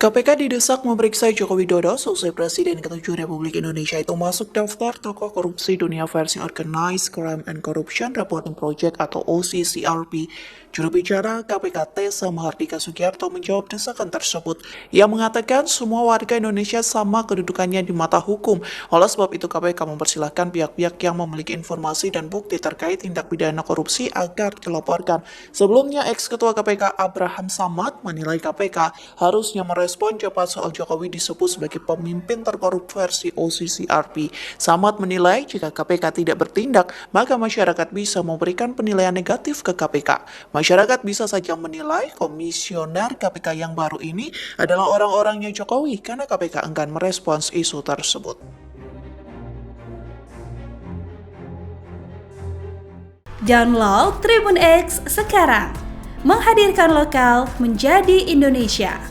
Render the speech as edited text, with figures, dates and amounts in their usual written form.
KPK didesak memeriksa Joko Widodo seusai Presiden ke-7 Republik Indonesia itu masuk daftar tokoh korupsi dunia versi Organized Crime and Corruption Reporting Project atau OCCRP. Juru bicara KPK Tessa Mahardika Sugiarto menjawab desakan tersebut. Ia mengatakan semua warga Indonesia sama kedudukannya di mata hukum. Oleh sebab itu KPK mempersilahkan pihak-pihak yang memiliki informasi dan bukti terkait tindak pidana korupsi agar dilaporkan. Sebelumnya, ex-ketua KPK Abraham Samad menilai KPK harusnya merespon cepat soal Jokowi disebut sebagai pemimpin terkorup versi OCCRP. Samad menilai jika KPK tidak bertindak, maka masyarakat bisa memberikan penilaian negatif ke KPK. Masyarakat bisa saja menilai komisioner KPK yang baru ini adalah orang-orangnya Jokowi karena KPK enggan merespons isu tersebut. Download Tribun X sekarang, menghadirkan lokal menjadi Indonesia.